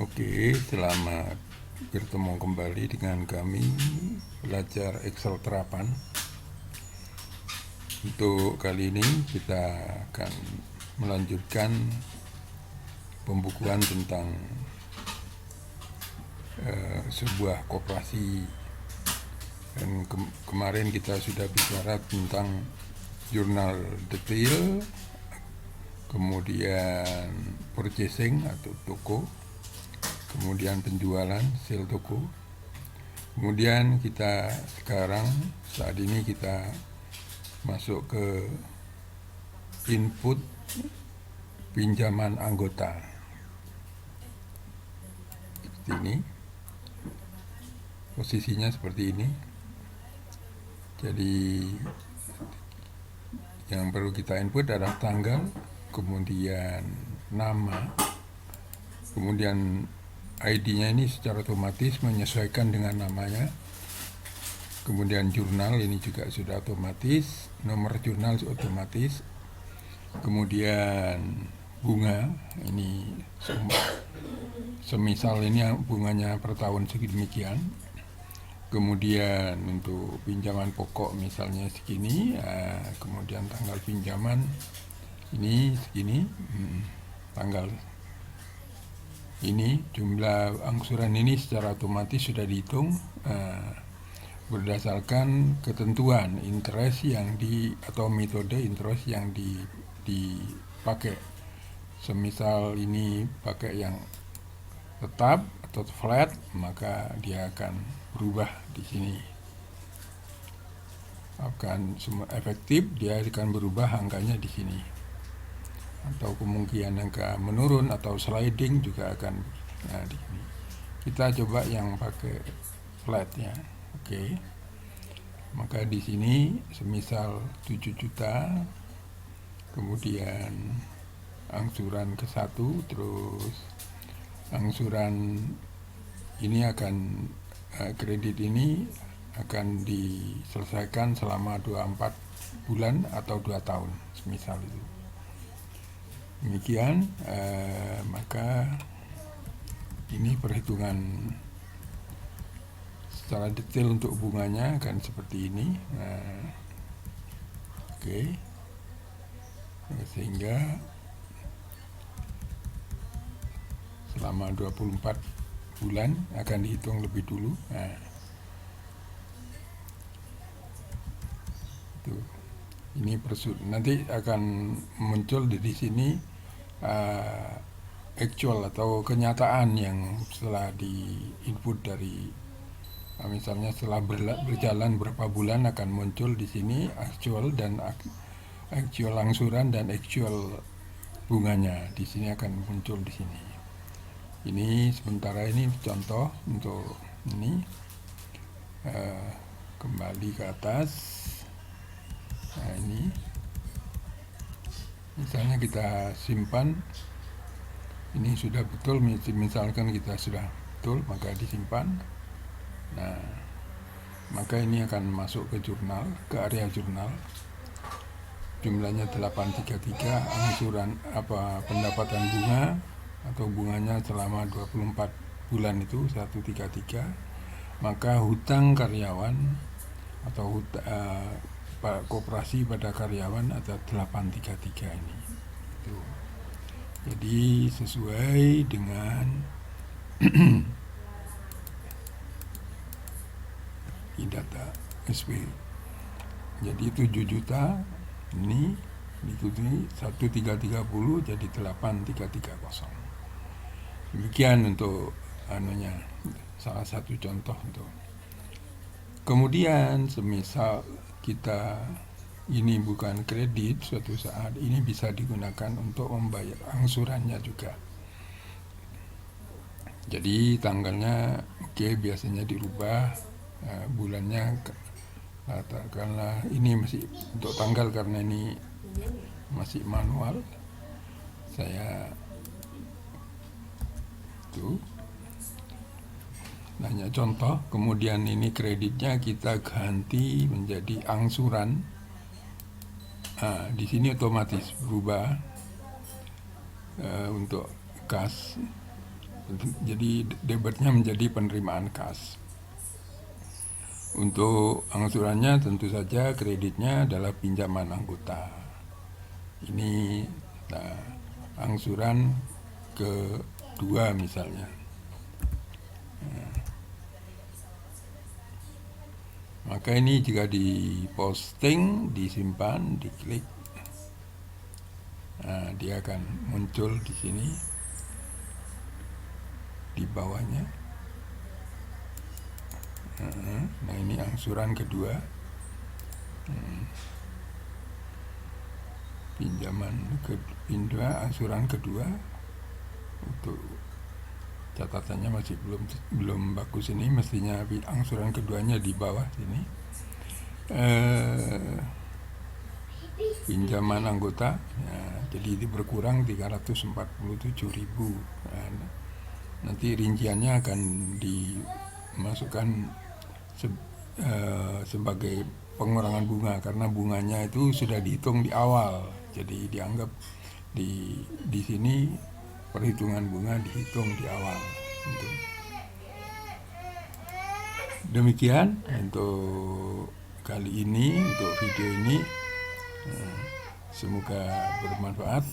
Oke, selamat bertemu kembali dengan kami belajar Excel terapan. Untuk kali ini kita akan melanjutkan pembukuan tentang sebuah koperasi. Dan kemarin kita sudah bicara tentang jurnal detail, kemudian purchasing atau toko, kemudian penjualan sale toko. Kemudian kita saat ini kita masuk ke input pinjaman anggota. Seperti ini. Posisinya seperti ini. Jadi yang perlu kita input adalah tanggal, kemudian nama, kemudian ID-nya ini secara otomatis menyesuaikan dengan namanya. Kemudian jurnal ini juga sudah otomatis, nomor jurnal otomatis. Kemudian bunga ini semisal ini bunganya per tahun sedemikian. Kemudian untuk pinjaman pokok misalnya segini, kemudian tanggal pinjaman ini segini, tanggal ini, jumlah angsuran ini secara otomatis sudah dihitung berdasarkan ketentuan interest yang atau metode interest yang dipakai. Semisal ini pakai yang tetap atau flat, maka dia akan berubah di sini. Akan efektif, dia akan berubah angkanya di sini. Atau kemungkinan angka menurun atau sliding juga akan di sini. Kita coba yang pakai flat ya. Oke. Maka di sini semisal 7 juta, kemudian angsuran ke 1, terus angsuran ini akan kredit ini akan diselesaikan selama 24 bulan atau 2 tahun semisal itu. Demikian, maka ini perhitungan secara detail untuk bunganya akan seperti ini. Oke. Sehingga selama 24 bulan akan dihitung lebih dulu. Itu. Ini nanti akan muncul di sini actual atau kenyataan yang setelah di input dari misalnya setelah berjalan berapa bulan akan muncul di sini actual dan actual angsuran dan actual bunganya di sini akan muncul di sini. Ini sementara ini contoh untuk ini kembali ke atas. Nah ini misalnya kita simpan, ini sudah betul, misalkan kita sudah betul maka disimpan. Nah maka ini akan masuk ke jurnal, ke area jurnal. Jumlahnya 833, angsuran pendapatan bunga atau bunganya selama 24 bulan itu 133. Maka hutang karyawan atau koperasi pada karyawan ada 833 ini. Itu. Jadi sesuai dengan di data SP. Jadi 7 juta ini ditutupi 1330 jadi 8330. Demikian untuk salah satu contoh untuk. Kemudian semisal kita ini bukan kredit, suatu saat ini bisa digunakan untuk membayar angsurannya juga. Jadi tanggalnya biasanya dirubah, bulannya katakanlah ini masih untuk tanggal karena ini masih manual. Saya itu hanya contoh. Kemudian ini kreditnya kita ganti menjadi angsuran. Di sini otomatis berubah untuk kas Jadi debitnya menjadi penerimaan kas. Untuk angsurannya tentu saja kreditnya adalah pinjaman anggota. Ini nah, angsuran kedua misalnya. Maka ini jika diposting, disimpan, diklik, nah, dia akan muncul di sini di bawahnya. Nah, ini angsuran kedua, angsuran kedua. Untuk catatannya masih belum bagus ini, mestinya angsuran keduanya di bawah sini. Pinjaman anggota, ya, jadi ini berkurang 347.000. Nah, nanti rinciannya akan dimasukkan sebagai pengurangan bunga, karena bunganya itu sudah dihitung di awal. Jadi dianggap di sini perhitungan bunga dihitung di awal. Demikian untuk kali ini, untuk video ini. Semoga bermanfaat.